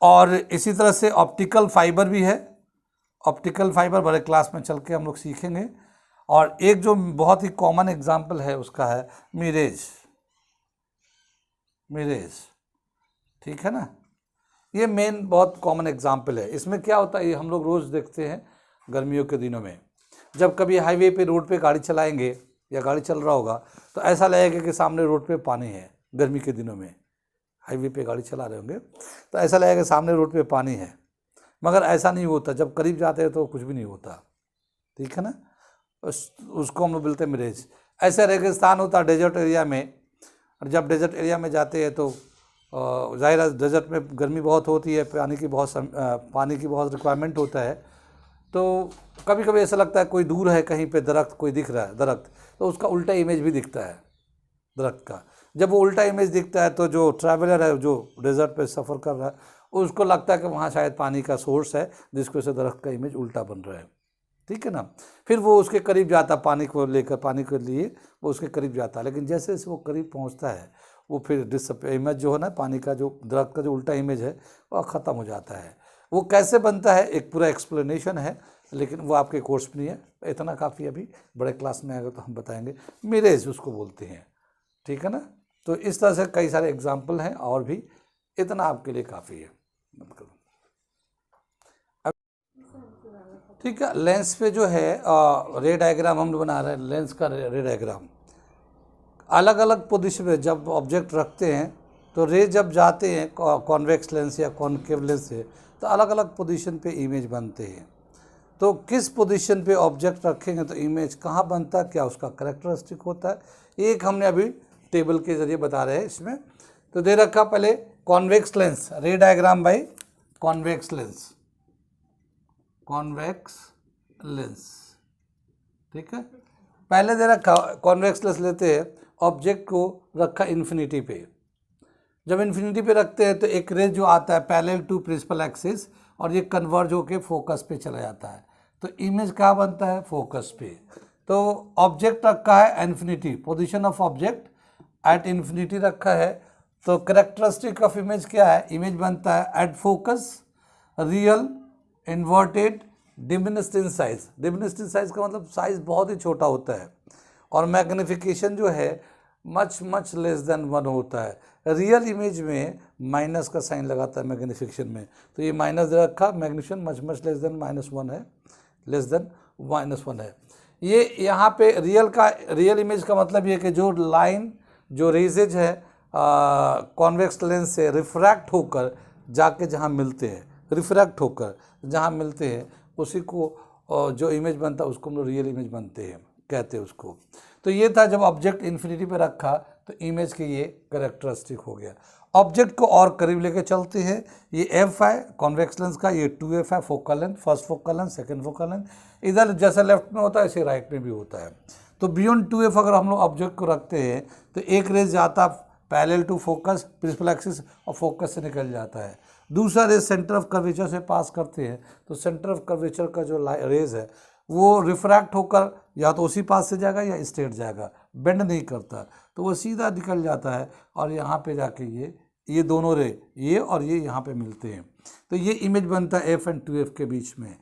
और इसी तरह से ऑप्टिकल फाइबर भी है, ऑप्टिकल फाइबर बड़े क्लास में चल के हम लोग सीखेंगे। और एक जो बहुत ही कॉमन एग्जाम्पल है उसका है मिरेज, मिरेज, ठीक है ना, ये मेन बहुत कॉमन एग्जाम्पल है। इसमें क्या होता है, ये हम लोग रोज़ देखते हैं गर्मियों के दिनों में, जब कभी हाईवे पे रोड पे गाड़ी चलाएंगे या गाड़ी चल रहा होगा तो ऐसा लगेगा कि सामने रोड पे पानी है। गर्मी के दिनों में हाईवे पे गाड़ी चला रहे होंगे तो ऐसा लगेगा सामने रोड पे पानी है, मगर ऐसा नहीं होता। जब करीब जाते हैं तो कुछ भी नहीं होता, ठीक है ना। उसको हम लोग बोलते हैं मिरेज। ऐसे रेगिस्तान होता है डेजर्ट एरिया में, और जब डेजर्ट एरिया में जाते हैं तो ज़ाहिर है डेजर्ट में गर्मी बहुत होती है, पानी की बहुत रिक्वायरमेंट होता है। तो कभी कभी ऐसा लगता है कोई दूर है कहीं पे दरख्त, कोई दिख रहा है दरख्त, तो उसका उल्टा इमेज भी दिखता है दरख्त का। जब वो उल्टा इमेज दिखता है तो जो ट्रैवलर है जो डेजर्ट पे सफ़र कर रहा है उसको लगता है कि वहाँ शायद पानी का सोर्स है, जिसकी वजह से दरख्त का इमेज उल्टा बन रहा है, ठीक है ना। फिर वो उसके करीब जाता, पानी को लेकर, पानी के लिए वो उसके करीब जाता है, लेकिन जैसे जैसे वो करीब पहुँचता है वो फिर इमेज जो है ना, पानी का जो दरख्त का जो उल्टा इमेज है वो ख़त्म हो जाता है। वो कैसे बनता है एक पूरा एक्सप्लेनेशन है, लेकिन वो आपके कोर्स में नहीं है, इतना काफ़ी अभी बड़े क्लास में आएगा तो हम बताएंगे। मिरेज उसको बोलते हैं, ठीक है ना। तो इस तरह से कई सारे एग्जाम्पल हैं और भी, इतना आपके लिए काफ़ी है। ठीक है, लेंस पे जो है रे डायग्राम हम बना रहे हैं, लेंस का रे डायग्राम। अलग अलग पोजीशन में जब ऑब्जेक्ट रखते हैं तो रे जब जाते हैं कॉन्वेक्स लेंस या कॉनकेव लेंस से तो अलग अलग पोजीशन पे इमेज बनते हैं। तो किस पोजीशन पे ऑब्जेक्ट रखेंगे तो इमेज कहाँ बनता है, क्या उसका कैरेक्टरिस्टिक होता है, एक हमने अभी टेबल के जरिए बता रहे हैं इसमें। तो दे रखा पहले convex lens, ray diagram by convex lens, convex lens, ठीक है। पहले दे रखा कॉन्वेक्स लेंस लेते हैं, ऑब्जेक्ट को रखा इन्फिनिटी पे। जब इन्फिनिटी पे रखते हैं तो एक रेज जो आता है पैरेलल टू प्रिंसिपल एक्सिस और ये कन्वर्ज होके फोकस पे चला जाता है, तो इमेज कहाँ बनता है, फोकस पे। तो ऑब्जेक्ट रखा है infinity, position of object at infinity रखा है, तो कैरेक्टरिस्टिक ऑफ इमेज क्या है, इमेज बनता है at focus, real, inverted, diminished in size. Diminished in size का मतलब साइज बहुत ही छोटा होता है, और मैग्निफिकेशन जो है मच लेस देन 1 होता है। रियल इमेज में माइनस का साइन लगाता है मैग्निफिकेशन में, तो ये माइनस दे रखा, मैग्निफिकेशन मच लेस देन -1 है, लेस देन -1 है। ये यहाँ पे रियल इमेज का मतलब ये कि जो लाइन, जो रेजेज है कॉन्वेक्स लेंस से रिफ्रैक्ट होकर जाके जहाँ मिलते हैं, रिफ्रैक्ट होकर जहाँ मिलते हैं, उसी को जो इमेज बनता है उसको हम लोग रियल इमेज बनते हैं, कहते हैं उसको। तो ये था, जब ऑब्जेक्ट इन्फिनिटी पे रखा तो इमेज के ये कैरेक्टरिस्टिक हो गया। ऑब्जेक्ट को और करीब लेके चलते हैं। ये एफ है कॉन्वेक्स लेंस का, ये 2f है focal length, first focal length, second focal length. इधर जैसे लेफ्ट में होता है ऐसे राइट में भी होता है। तो बियॉन्ड 2f अगर हम लोग ऑब्जेक्ट को रखते हैं तो एक रेज जाता parallel to focus principal axis और फोकस से निकल जाता है। दूसरा रेज सेंटर ऑफ कर्वेचर से पास करते हैं तो सेंटर ऑफ कर्वेचर का जो रेज है वो रिफ्रैक्ट होकर या तो उसी पास से जाएगा या स्ट्रेट जाएगा, बेंड नहीं करता, तो वो सीधा निकल जाता है और यहाँ पे जाके ये दोनों रे, ये और ये यहाँ पे मिलते हैं। तो ये इमेज बनता है f एंड 2f के बीच में।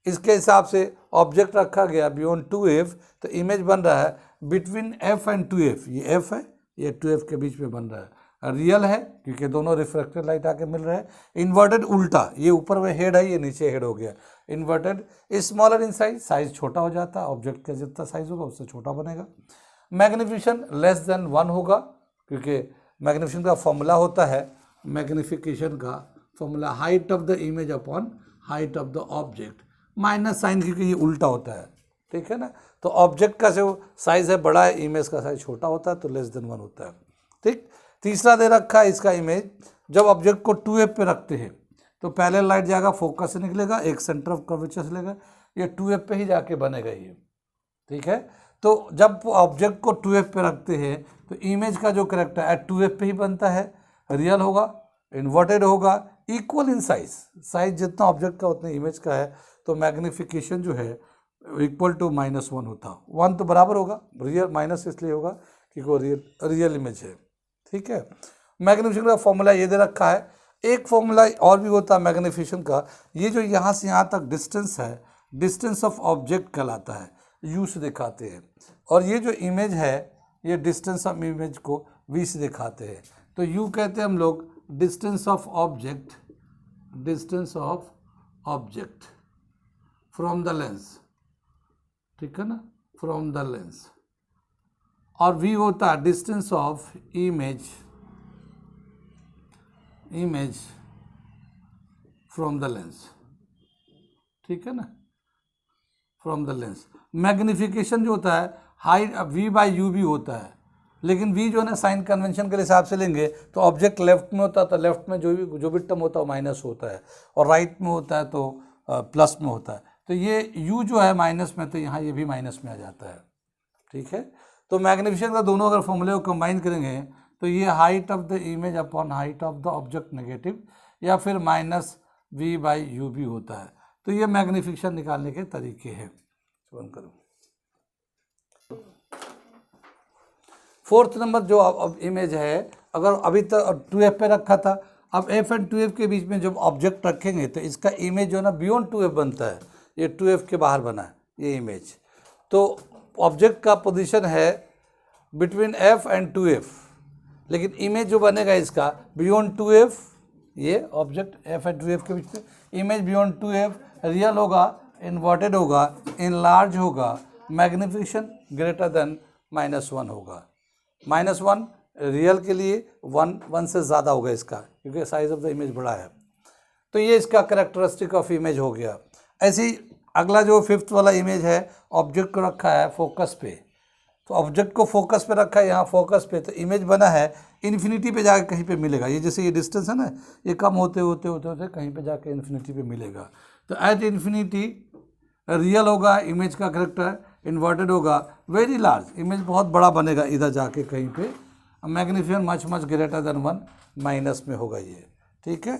इसके हिसाब से ऑब्जेक्ट रखा गया बियॉन्ड 2f, तो इमेज बन रहा है बिटवीन f एंड 2f। ये f है, ये 2f के बीच में बन रहा है। रियल है क्योंकि दोनों रिफ्लेक्टेड लाइट आके मिल रहे हैं। इन्वर्टेड उल्टा, ये ऊपर में हेड है, ये नीचे हेड हो गया। इन्वर्टेड स्मॉलर इन साइज छोटा हो जाता है, ऑब्जेक्ट का जितना साइज होगा उससे छोटा बनेगा। मैग्निफिकेशन लेस देन 1 होगा क्योंकि मैग्निफिकेशन का फॉर्मूला होता है, मैग्निफिकेशन का formula height of the image upon height of the object, minus sign क्योंकि ये उल्टा होता है, ठीक है ना। तो ऑब्जेक्ट का जो साइज है बड़ा है, इमेज का साइज छोटा होता है, तो लेस देन 1 होता है, ठीक। तीसरा दे रखा है इसका इमेज, जब ऑब्जेक्ट को 2f पे रखते हैं तो पहले लाइट जाएगा फोकस से निकलेगा, एक सेंटर ऑफ कर्वेचर से लेगा, ये 2f पे ही जाके बनेगा ये, ठीक है। तो जब ऑब्जेक्ट को 2f पे रखते हैं तो इमेज का जो करेक्टर है 2f पे ही बनता है, रियल होगा, इन्वर्टेड होगा, इक्वल इन साइज जितना ऑब्जेक्ट का उतने इमेज का है। तो मैग्निफिकेशन जो है इक्वल टू -1 होता, 1 तो बराबर होगा, रियल माइनस इसलिए होगा क्योंकि वो रियल इमेज है, ठीक है। मैग्निफिकेशन का फॉर्मूला ये दे रखा है। एक फॉर्मूला और भी होता है मैग्निफिकेशन का, ये जो यहाँ से यहाँ तक डिस्टेंस है, डिस्टेंस ऑफ ऑब्जेक्ट कहलाता है, u से दिखाते हैं। और ये जो इमेज है ये डिस्टेंस ऑफ इमेज को v से दिखाते हैं। तो u कहते हैं हम लोग distance of object, distance of object from the lens, ठीक है ना, फ्रॉम द लेंस। और v होता है distance of image, image from the lens, ठीक है ना, फ्रॉम द लेंस। मैग्निफिकेशन जो होता है हाइट v बाई यू भी होता है, लेकिन v जो है ना साइन कन्वेंशन के हिसाब से लेंगे तो ऑब्जेक्ट लेफ्ट में होता है तो लेफ्ट में जो भी टर्म होता है वो माइनस होता है, और राइट में होता है तो प्लस में होता है। तो ये u जो है माइनस में, तो यहाँ ये भी माइनस में आ जाता है, ठीक है। तो मैग्निफिकेशन का दोनों अगर फॉर्मूले को कंबाइन करेंगे तो ये height of the image upon height of the object negative, या फिर -v बाई यू भी होता है। तो ये मैग्निफिकेशन निकालने के तरीके हैं। बंद करो। फोर्थ नंबर जो अब इमेज है, अगर अभी तक 2f पे रखा था, अब f एंड 2f के बीच में जब ऑब्जेक्ट रखेंगे तो इसका इमेज जो है ना बियॉन्ड 2f बनता है। ये 2f के बाहर बना है ये इमेज, तो ऑब्जेक्ट का पोजीशन है बिटवीन f एंड 2f, लेकिन इमेज जो बनेगा इसका बियॉन्ड 2f, ये ऑब्जेक्ट f एंड 2f के बीच में, इमेज बियॉन्ड 2f, रियल होगा, इन्वर्टेड होगा, इनलार्ज होगा, मैग्निफिकेशन ग्रेटर देन -1 होगा। -1 रियल के लिए 1 से ज़्यादा होगा इसका क्योंकि साइज ऑफ द इमेज बड़ा है। तो ये इसका कैरेक्टरिस्टिक ऑफ इमेज हो गया। ऐसे ही अगला जो 5th वाला इमेज है, ऑब्जेक्ट को रखा है फोकस पे, तो ऑब्जेक्ट को फोकस पे रखा है यहाँ फोकस पे, तो इमेज बना है इन्फिनिटी पे जाके कहीं पे मिलेगा। ये जैसे ये डिस्टेंस है ना, ये कम होते होते होते होते कहीं पे जाके इन्फिनिटी पे मिलेगा। तो एट इन्फिनिटी रियल होगा, इमेज का करेक्टर इन्वर्टेड होगा, वेरी लार्ज, इमेज बहुत बड़ा बनेगा इधर जाके कहीं पे, magnification much greater than 1, minus में होगा ये, ठीक है।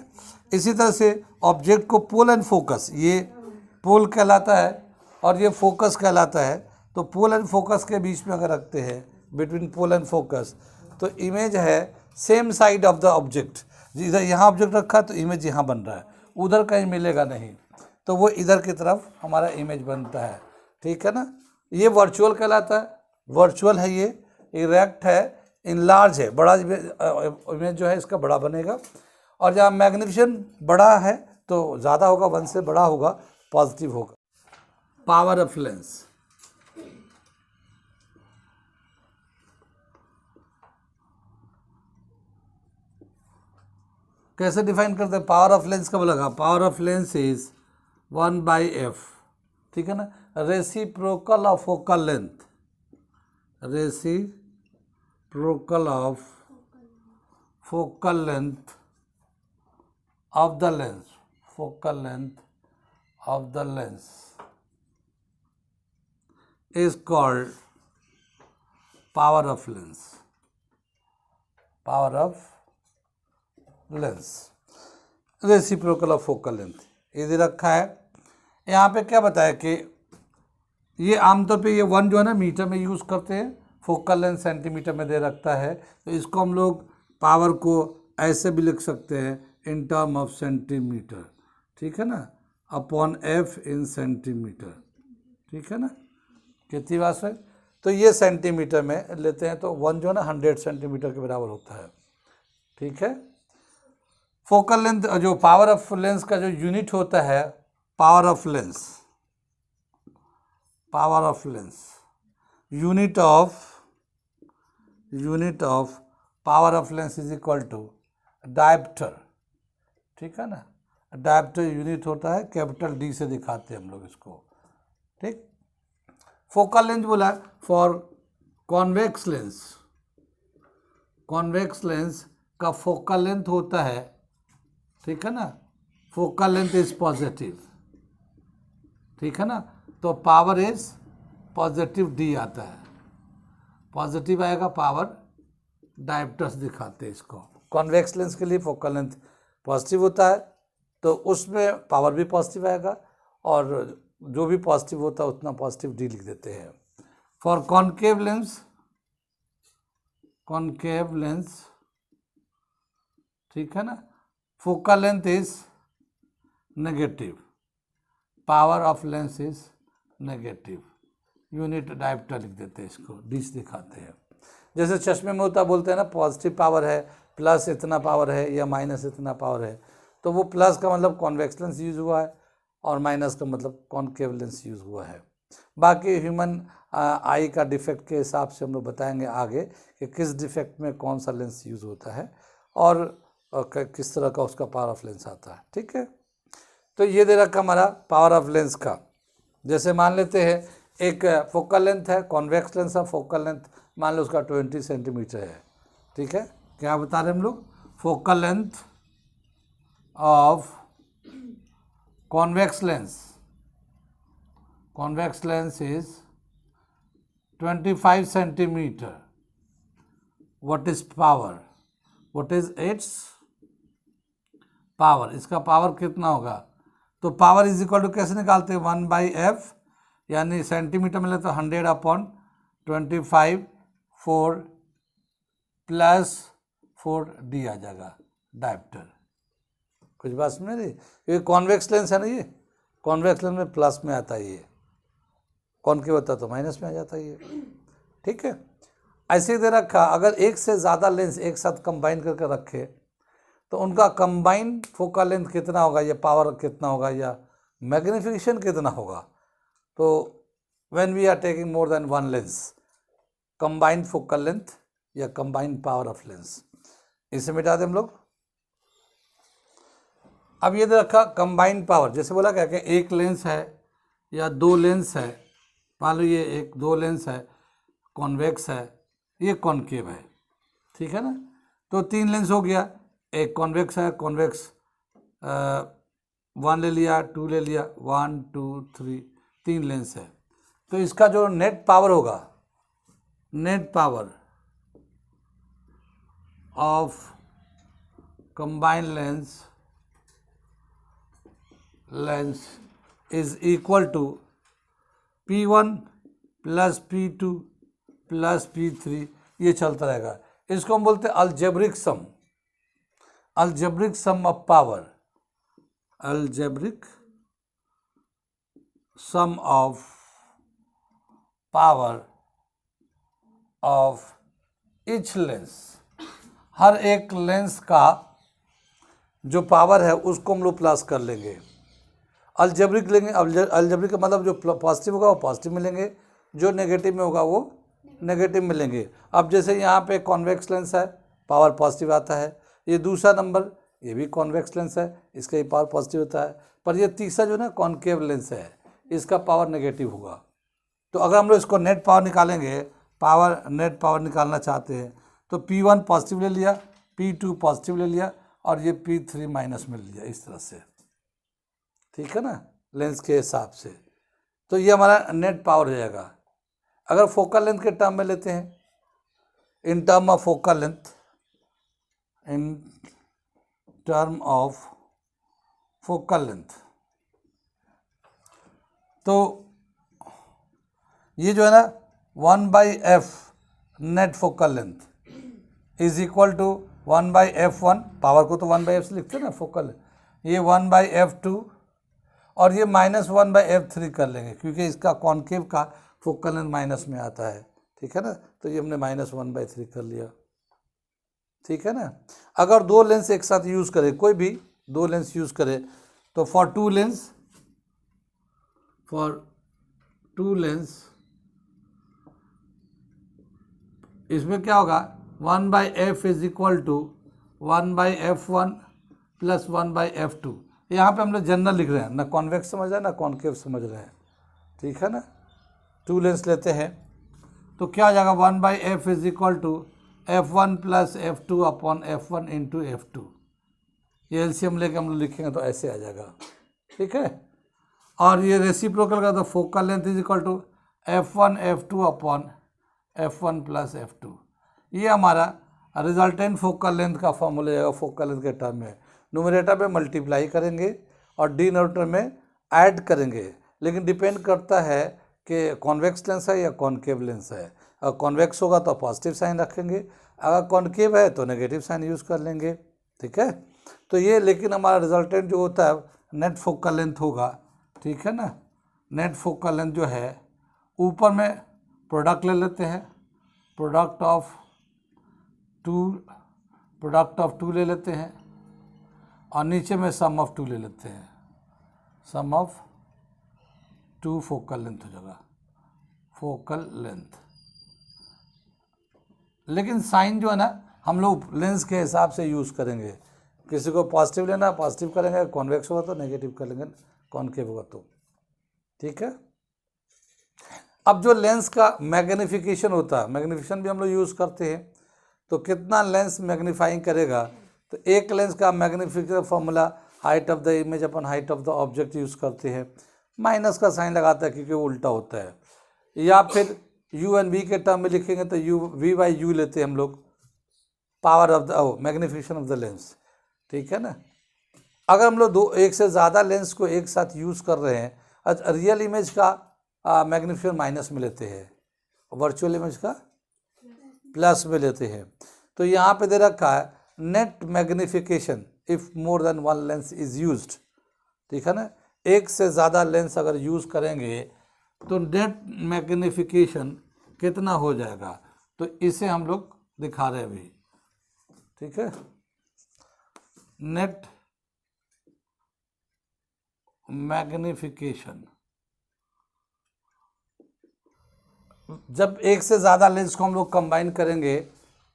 इसी तरह से ऑब्जेक्ट को पोल एंड फोकस, ये पोल कहलाता है और ये फोकस कहलाता है। तो पोल एंड फोकस के बीच में अगर रखते हैं, बिटवीन पोल एंड फोकस, तो इमेज है same side of the object. इधर यहाँ ऑब्जेक्ट रखा है तो इमेज यहाँ बन रहा है, उधर कहीं मिलेगा नहीं, तो वो इधर की तरफ हमारा इमेज बनता है, ठीक है ना। ये वर्चुअल कहलाता है, वर्चुअल है, ये इरेक्ट है, इनलार्ज है, बड़ा इमेज जो है इसका बड़ा बनेगा। और जहाँ मैग्निफिकेशन बड़ा है तो ज़्यादा होगा, 1 से बड़ा होगा, पॉजिटिव होगा। पावर ऑफ लेंस, कैसे डिफाइन करते हैं? पावर ऑफ लेंस कब लगा? Power of lens is 1/f, ठीक है ना, reciprocal of focal length, reciprocal of focal length of the lens, focal length of the lens is called power of lens, power of lens, reciprocal of focal length ये दे रखा है। यहाँ पे क्या बताया कि ये आमतौर पे ये 1 जो है ना मीटर में यूज़ करते हैं, फोकल लेंथ सेंटीमीटर में दे रखता है, तो इसको हम लोग पावर को ऐसे भी लिख सकते हैं इन टर्म ऑफ सेंटीमीटर, ठीक है ना, अपॉन एफ इन सेंटीमीटर, ठीक है ना, कितनी बात है। तो ये सेंटीमीटर में लेते हैं तो 1 जो है ना 100 सेंटीमीटर के बराबर होता है, ठीक है। फोकल लेंथ जो पावर ऑफ लेंस का जो यूनिट होता है, power of lens, power of lens, unit of power of lens is equal to dioptre, ठीक है ना, डायप्टर यूनिट होता है, कैपिटल डी से दिखाते हैं हम लोग इसको, ठीक। फोकल लेंथ बोला for convex lens, convex lens का फोकल लेंथ होता है, ठीक है ना, फोकल लेंथ इज पॉजिटिव, ठीक है ना, तो पावर इज पॉजिटिव डी आता है, पॉजिटिव आएगा पावर, डायप्टर्स दिखाते हैं इसको। कॉन्वेक्स लेंस के लिए फोकल लेंथ पॉजिटिव होता है तो उसमें पावर भी पॉजिटिव आएगा, और जो भी पॉजिटिव होता है उतना पॉजिटिव डी लिख देते हैं। फॉर कॉन्केव लेंस, ठीक है ना, focal length is negative, power of lens is negative, unit dioptre लिख देते हैं इसको, डी से दिखाते हैं। जैसे चश्मे में होता बोलते हैं ना पॉजिटिव पावर है, प्लस इतना पावर है या माइनस इतना पावर है, तो वो प्लस का मतलब कॉन्वेक्स लेंस यूज़ हुआ है और माइनस का मतलब कॉन्केव लेंस यूज़ हुआ है। बाकी ह्यूमन आई का डिफेक्ट के हिसाब से हम लोग बताएंगे आगे कि किस डिफेक्ट में कौन सा लेंस यूज़ होता है और किस तरह का उसका पावर ऑफ लेंस आता है, ठीक है। तो ये दे रखा हमारा पावर ऑफ लेंस का। जैसे मान लेते हैं एक फोकल लेंथ है, कॉन्वेक्स लेंस है, फोकल लेंथ मान लो उसका 20 सेंटीमीटर है, ठीक है। क्या बता रहे हम लोग? Focal length of convex lens is 25 centimetre. What is power? What is it's power? इसका पावर कितना होगा? तो पावर इज इक्वल टू कैसे निकालते हैं? 1/f, यानी सेंटीमीटर में ले तो 100/25 4 + 4 डी आ जाएगा डायप्टर। कुछ बात समझ रही? ये कॉन्वेक्स लेंस है ना, ये कॉन्वेक्स लेंस में प्लस में आता है, ये कॉनकेव होता तो माइनस में आ जाता है ये, ठीक है। ऐसे दे रखा, अगर एक से ज़्यादा लेंस एक साथ कंबाइन करके रखे तो उनका कंबाइन फोकल लेंथ कितना होगा, या पावर कितना होगा, या मैग्नीफिकेशन कितना होगा। तो when we are taking more than one lens, combined focal length या कंबाइंड पावर ऑफ लेंस, इसे मिटा दें हम लोग। अब ये दे रखा कंबाइंड पावर, जैसे बोला क्या कि एक लेंस है या दो लेंस है, मान लो ये एक दो लेंस है, कॉन्वेक्स है, ये कॉनकेव है, ठीक है ना। तो 3 लेंस हो गया, एक कॉन्वेक्स है, कॉन्वेक्स 1 ले लिया, 2 ले लिया, 1 2 3, 3 लेंस है। तो इसका जो नेट पावर होगा, net power of combined lens is equal to P1 + P2 + P3, ये चलता रहेगा। इसको हम बोलते हैं algebraic sum, algebraic sum of power, algebraic sum of power of each lens. हर एक लेंस का जो पावर है उसको हम लोग प्लस कर लेंगे, अलजेब्रिक लेंगे। अलजेब्रिक का मतलब जो पॉजिटिव होगा वो पॉजिटिव में लेंगे, जो नेगेटिव में होगा वो नेगेटिव में लेंगे। अब जैसे यहाँ पे कॉन्वेक्स लेंस है, पावर पॉजिटिव आता है, ये दूसरा नंबर ये भी कॉन्वेक्स लेंस है, इसका ये पावर पॉजिटिव होता है, पर ये तीसरा जो ना कॉन्केव लेंस है, इसका पावर नेगेटिव होगा। तो अगर हम लोग इसको नेट पावर निकालेंगे, नेट पावर निकालना चाहते हैं, तो P1 पॉजिटिव ले लिया, P2 पॉजिटिव ले लिया और ये P3 माइनस में ले लिया, इस तरह से, ठीक है ना, लेंस के हिसाब से। तो ये हमारा नेट पावर हो जाएगा। अगर फोकल लेंथ के टर्म में लेते हैं, in term of focal length, in term of focal length, तो ये जो है ना 1/f net focal length is equal to 1/f1, power को तो 1/f से लिखते हैं ना फोकल, ये 1/f2 और ये -1/f3 कर लेंगे, क्योंकि इसका कॉन्केव का फोकल लेंथ माइनस में आता है, ठीक है ना। तो ये हमने -1/3 कर लिया, ठीक है ना। अगर दो लेंस एक साथ यूज़ करें, कोई भी दो लेंस यूज़ करें, तो फॉर टू लेंस इसमें क्या होगा, 1/f is equal to 1/f1 plus 1/f2। यहाँ पे हम लोग जनरल लिख रहे हैं, ना कॉन्वेक्स समझ रहे हैं ना कॉन्केव समझ रहे हैं, ठीक है ना। टू लेंस लेते हैं तो क्या हो जाएगा, 1/f is equal to f1 plus f2 upon f1 into f2। ये एलसीएम लेके हम लोग लिखेंगे तो ऐसे आ जाएगा, ठीक है। और ये रेसिप्रोकल का, तो focal length is equal to f1 f2 upon f1 plus f2। ये हमारा रिजल्टेंट फोकल लेंथ का फॉर्मूला जाएगा फोकल लेंथ के टर्म में। न्यूमरेटर में मल्टीप्लाई करेंगे और डिनोमिनेटर में ऐड करेंगे, लेकिन डिपेंड करता है कि कॉन्वेक्स लेंस है या कॉन्केव लेंस है। अगर कॉन्वेक्स होगा तो पॉजिटिव साइन रखेंगे, अगर कॉन्केव है तो नेगेटिव साइन यूज़ कर लेंगे, ठीक है। तो ये लेकिन हमारा रिजल्टेंट जो होता है नेट फोकल लेंथ होगा, ठीक है ना। नेट फोकल लेंथ जो है, ऊपर में प्रोडक्ट ले लेते हैं, प्रोडक्ट ऑफ टू ले लेते हैं और नीचे में सम ऑफ टू ले लेते हैं, सम ऑफ टू फोकल लेंथ हो जाएगा, फोकल लेंथ। लेकिन साइन जो है ना हम लोग लेंस के हिसाब से यूज़ करेंगे, किसी को पॉजिटिव लेना पॉजिटिव करेंगे, कॉन्वेक्स होगा तो नेगेटिव कर लेंगे, कॉन्केव होगा तो, ठीक है। अब जो लेंस का मैग्नीफिकेशन होता है, मैग्नीफिकेशन भी हम लोग यूज़ करते हैं, तो कितना लेंस मैग्नीफाइंग करेगा, तो एक लेंस का magnification formula height of the image upon height of the object use करते हैं, माइनस का साइन लगाता है क्योंकि वो उल्टा होता है, या फिर u एंड v के टर्म में लिखेंगे तो v/u लेते हैं हम लोग, power of the magnification of the lens, ठीक है ना। अगर हम लोग एक से ज़्यादा लेंस को एक साथ यूज़ कर रहे हैं, रियल इमेज का मैग्नीफिकेशन माइनस में लेते हैं, वर्चुअल इमेज का प्लस में लेते हैं। तो यहाँ पे दे रखा है net magnification if more than one lens is used, ठीक है ना। एक से ज़्यादा लेंस अगर यूज़ करेंगे तो नेट मैग्नीफिकेशन कितना हो जाएगा, तो इसे हम लोग दिखा रहे हैं अभी, ठीक है। नेट मैग्नीफिकेशन, जब एक से ज़्यादा लेंस को हम लोग कंबाइन करेंगे,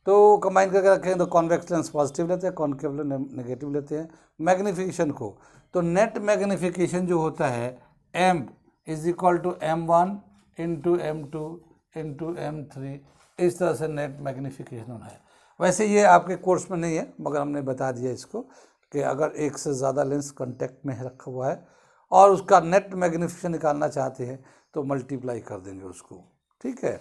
तो कंबाइन करके रखेंगे तो कॉन्वेक्स लेंस पॉजिटिव लेते हैं, कॉन्केव लेंस नेगेटिव लेते हैं मैग्नीफिकेशन को। तो नेट मैग्नीफिकेशन जो होता है m is equal to m1 into m2 into m3, इस तरह से नेट मैग्नीफिकेशन होना है। वैसे ये आपके कोर्स में नहीं है, मगर हमने बता दिया इसको कि अगर एक से ज़्यादा लेंस कांटेक्ट में रखा हुआ है और उसका नेट मैग्नीफिकेशन निकालना चाहते हैं तो मल्टीप्लाई कर देंगे उसको, ठीक है।